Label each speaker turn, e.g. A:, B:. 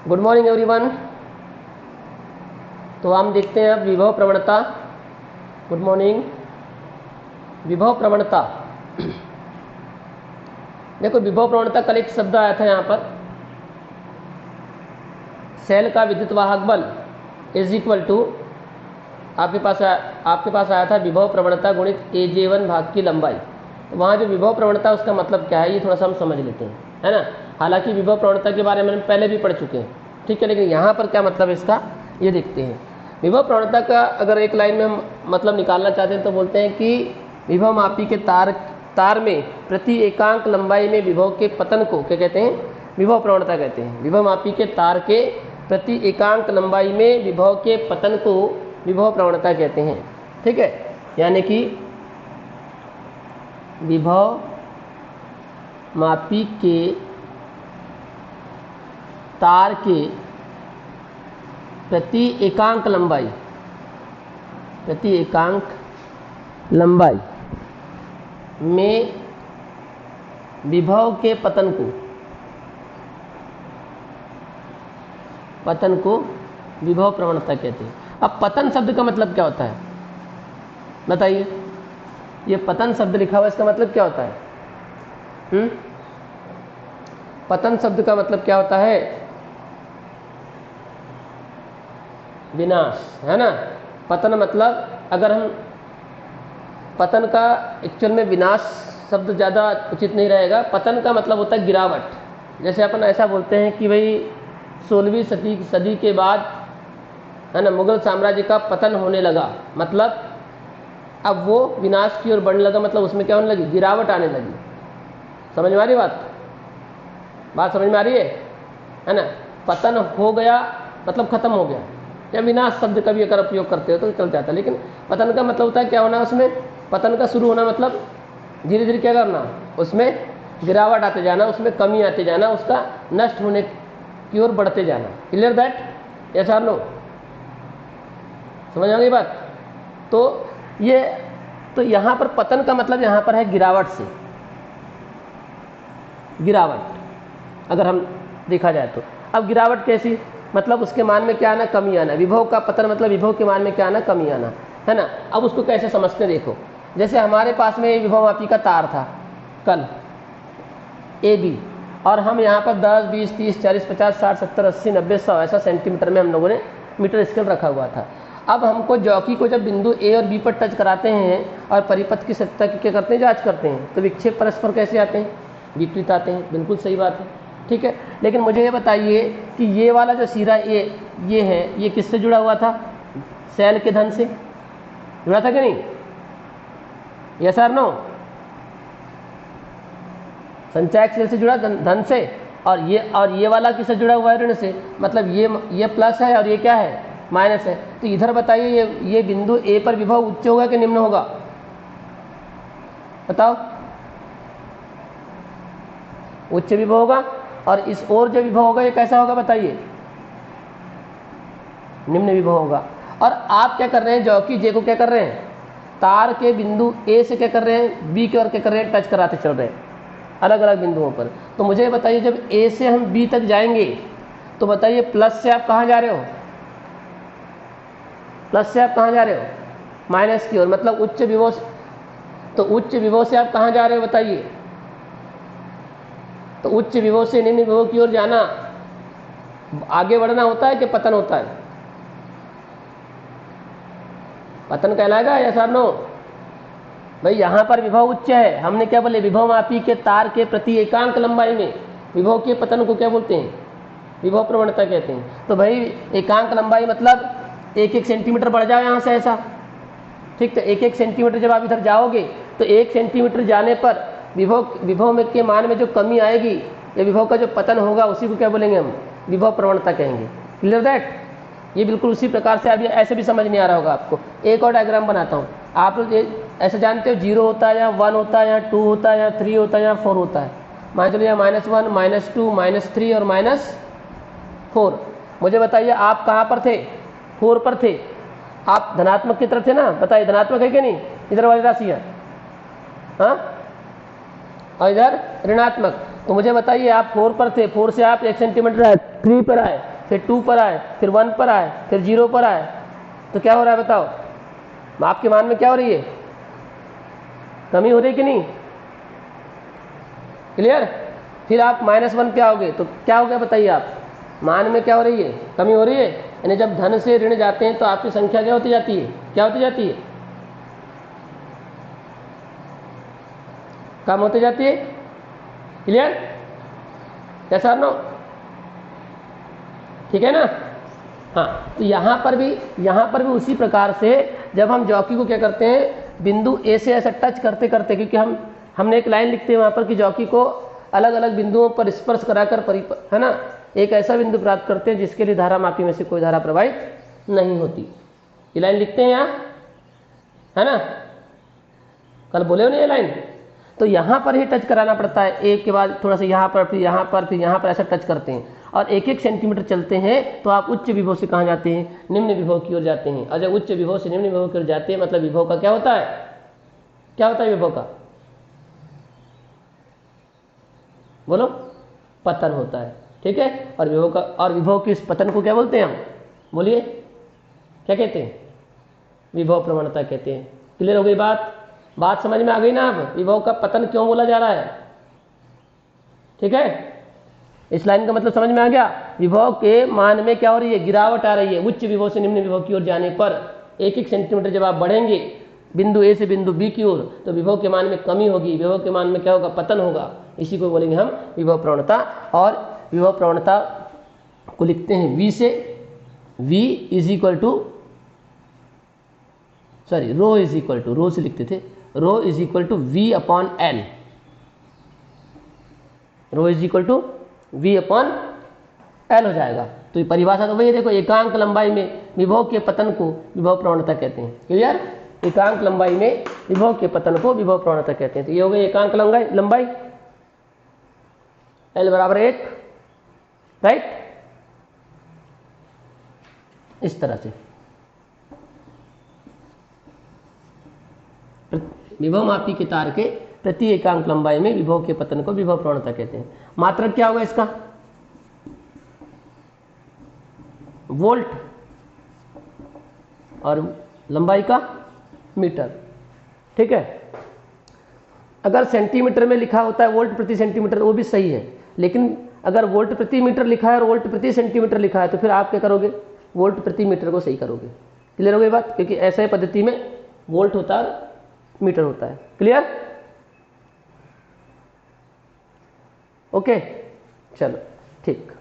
A: Good morning everyone. तो हम देखते हैं अब विभव प्रवणता। Good morning. विभव प्रवणता, देखो विभव प्रवणता कल एक शब्द आया था यहाँ पर, सेल का विद्युत वाहक बल इज इक्वल टू आपके पास आया था विभव प्रवणता गुणित AJ1 भाग की लंबाई। तो वहाँ जो विभव प्रवणता उसका मतलब क्या है ये थोड़ा सा हम समझ लेते हैं, है ना। हालांकि विभव प्रवणता के बारे में हम पहले भी पढ़ चुके हैं, ठीक है, लेकिन यहाँ पर क्या मतलब इसका ये देखते हैं। विभव प्रवणता का अगर एक लाइन में हम मतलब निकालना चाहते हैं तो बोलते हैं कि विभव मापी के तार में प्रति एकांक लंबाई में विभव के पतन को क्या कहते हैं, विभव प्रवणता कहते हैं। विभव मापी के तार के प्रति एकांक लंबाई में विभव के पतन को विभव प्रवणता कहते हैं, ठीक है। यानी कि विभव मापी के तार के प्रति एकांक लंबाई में विभव के पतन को विभव प्रवणता कहते हैं। अब पतन शब्द का मतलब क्या होता है बताइए। ये पतन शब्द लिखा हुआ इसका मतलब क्या होता है? पतन शब्द का मतलब क्या होता है? विनाश, है ना। पतन मतलब अगर हम पतन का एक्चुअल में विनाश शब्द ज़्यादा उचित नहीं रहेगा। पतन का मतलब होता है गिरावट। जैसे अपन ऐसा बोलते हैं कि भाई 16वीं सदी के बाद, है ना, मुगल साम्राज्य का पतन होने लगा, मतलब अब वो विनाश की ओर बढ़ने लगा, मतलब उसमें क्या होने लगी, गिरावट आने लगी। समझ में आ रही बात समझ में आ रही है ना। पतन हो गया मतलब खत्म हो गया, या विनाश शब्द कभी अगर उपयोग करते हो तो चल जाता है, लेकिन पतन का मतलब होता है क्या होना, उसमें पतन का शुरू होना मतलब धीरे धीरे क्या करना, उसमें गिरावट आते जाना, उसमें कमी आते जाना, उसका नष्ट होने की ओर बढ़ते जाना। Clear that? यस और नो? समझ आ गई बात? तो यहाँ पर पतन का मतलब यहाँ पर है गिरावट से, गिरावट अगर हम देखा जाए तो। अब गिरावट कैसी, मतलब उसके मान में क्या आना, कमी आना। विभव का पतन मतलब विभव के मान में क्या आना, कमी आना, है ना। अब उसको कैसे समझते हैं, देखो जैसे हमारे पास में विभव मापी का तार था कल AB, और हम यहाँ पर 10, 20, 30, 40, 50, 60, 70, 80, 90, 100 ऐसा सेंटीमीटर में हम लोगों ने मीटर स्केल रखा हुआ था। अब हमको जॉकी को जब बिंदु A और B पर टच कराते हैं और परिपथ की सत्यता की क्या करते हैं, जांच करते हैं, तो विक्षेप परस्पर कैसे आते हैं, विपरीत आते हैं। बिल्कुल सही बात है, ठीक है। लेकिन मुझे ये बताइए कि ये वाला जो सिरा ये है, ये किससे जुड़ा हुआ था, सेल के धन से जुड़ा था कि नहीं? यस और नो? संचायक सेल से जुड़ा धन से, और ये वाला किससे जुड़ा हुआ है, ऋण से। मतलब ये प्लस है और ये क्या है, माइनस है। तो इधर बताइए ये बिंदु A पर विभव उच्च होगा कि निम्न होगा, बताओ? उच्च विभव होगा। और इस ओर जो विभव होगा ये कैसा होगा बताइए, निम्न विभव होगा। और आप क्या कर रहे हैं, जॉकी जे को क्या कर रहे हैं, तार के बिंदु A से क्या कर रहे हैं, B की ओर क्या कर रहे हैं, टच कराते चल रहे हैं अलग अलग बिंदुओं पर। तो मुझे बताइए जब A से हम B तक जाएंगे तो बताइए प्लस से आप कहाँ जा रहे हो, प्लस से आप कहाँ जा रहे हो, माइनस की ओर, मतलब उच्च विभव। तो उच्च विभव से आप कहाँ जा रहे हो बताइए, तो उच्च विभव से निम्न विभव की ओर जाना, आगे बढ़ना होता है कि पतन होता है, पतन कहलाएगा या साहब नो? भाई यहाँ पर विभव उच्च है, हमने क्या बोले, विभव मापी के तार के प्रति एकांक लंबाई में विभव के पतन को क्या बोलते हैं, विभव प्रवणता कहते हैं। तो भाई एकांक लंबाई मतलब 1-1 सेंटीमीटर बढ़ जाओ यहाँ से ऐसा, ठीक। तो 1-1 सेंटीमीटर जब आप इधर जाओगे तो 1 सेंटीमीटर जाने पर विभव में के मान में जो कमी आएगी या विभव का जो पतन होगा उसी को क्या बोलेंगे हम, विभव प्रवणता कहेंगे। Clear that? ये बिल्कुल उसी प्रकार से। अभी ऐसे भी समझ नहीं आ रहा होगा आपको। एक और डायग्राम बनाता हूँ। आप लोग ऐसे जानते हो 0 होता है या 1 होता है या 2 होता है या 3 होता है या 4 होता है। मान चलिए -1, -2, -3 और -4। मुझे बताइए आप कहाँ पर थे, 4 पर थे। आप धनात्मक की तरफ थे ना, बताइए धनात्मक है कि नहीं इधर वाली राशि है, हाँ, और इधर ऋणात्मक। तो मुझे बताइए आप 4 पर थे, 4 से आप 1 सेंटीमीटर 3 पर आए, फिर 2 पर आए, फिर 1 पर आए, फिर 0 पर आए, तो क्या हो रहा है बताओ? आपके मान में क्या हो रही है? कमी हो रही है कि नहीं? क्लियर? फिर आप -1 पे आओगे तो क्या हो गया बताइए आप? मान में क्या हो रही है? कमी हो रही है। यानी जब धन से ऋण जाते हैं तो आपकी संख्या क्या होती जाती है? क्या होती जाती है? कम होती जाती है। क्लियर? कैसा नो? ठीक है ना? हाँ, तो यहाँ पर भी उसी प्रकार से जब हम जॉकी को क्या करते हैं, बिंदु ए से ऐसा टच करते करते, क्योंकि हमने एक लाइन लिखते हैं वहाँ पर कि जॉकी को अलग अलग बिंदुओं पर स्पर्श कराकर है ना, एक ऐसा बिंदु प्राप्त करते हैं जिसके लिए धारा मापी में से कोई धारा प्रवाहित नहीं होती। ये लाइन लिखते हैं यहाँ, है ना? कल बोले हो ना ये लाइन? तो यहाँ पर ही टच कराना पड़ता है, एक के बाद थोड़ा सा यहाँ पर, फिर यहाँ पर, फिर यहाँ पर, ऐसा टच करते हैं और 1-1 सेंटीमीटर चलते हैं तो आप उच्च विभव से कहाँ जाते हैं? निम्न विभव की ओर जाते हैं। और जब उच्च विभव से निम्न विभव की ओर जाते हैं मतलब विभव का क्या होता है? क्या होता है विभव का? बोलो। पतन होता है। ठीक है? और विभव के इस पतन को क्या बोलते हैं हम? बोलिए, क्या कहते हैं? विभव प्रवणता कहते हैं। क्लियर हो गई बात समझ में आ गई ना? अब विभव का पतन क्यों बोला जा रहा है? ठीक है? इस लाइन का मतलब समझ में आ गया? विभव के मान में क्या हो रही है? गिरावट आ रही है। उच्च विभव से निम्न विभव की ओर जाने पर 1-1 सेंटीमीटर जब आप बढ़ेंगे बिंदु ए से बिंदु बी की ओर तो विभव के मान में कमी होगी, विभव के मान में क्या होगा? पतन होगा। इसी को बोलेंगे हम विभव प्रवणता। और विभव प्रवणता को लिखते हैं वी से, V is equal to, sorry rho is equal to, rho से लिखते थे, rho is equal to V upon L, rho is equal to V upon L हो जाएगा। तो ये परिभाषा तो वही, देखो एकांक लंबाई में विभव के पतन को विभव प्रवणता कहते हैं। क्लियर? एकांक लंबाई में विभव के पतन को विभव प्रवणता कहते हैं। तो ये हो गई एकांक लंबाई, एल बराबर 1, राइट? इस तरह से विभव मापी के तार के प्रति एकांक लंबाई में विभव के पतन को विभव प्रवणता कहते हैं। मात्रक क्या होगा इसका? वोल्ट, और लंबाई का मीटर। ठीक है? अगर सेंटीमीटर में लिखा होता है वोल्ट प्रति सेंटीमीटर वो भी सही है, लेकिन अगर वोल्ट प्रति मीटर लिखा है और वोल्ट प्रति सेंटीमीटर लिखा है तो फिर आप क्या करोगे? वोल्ट प्रति मीटर को सही करोगे। क्लियर हो गई बात? क्योंकि ऐसे पद्धति में वोल्ट होता है, मीटर होता है। क्लियर? ओके, चलो ठीक।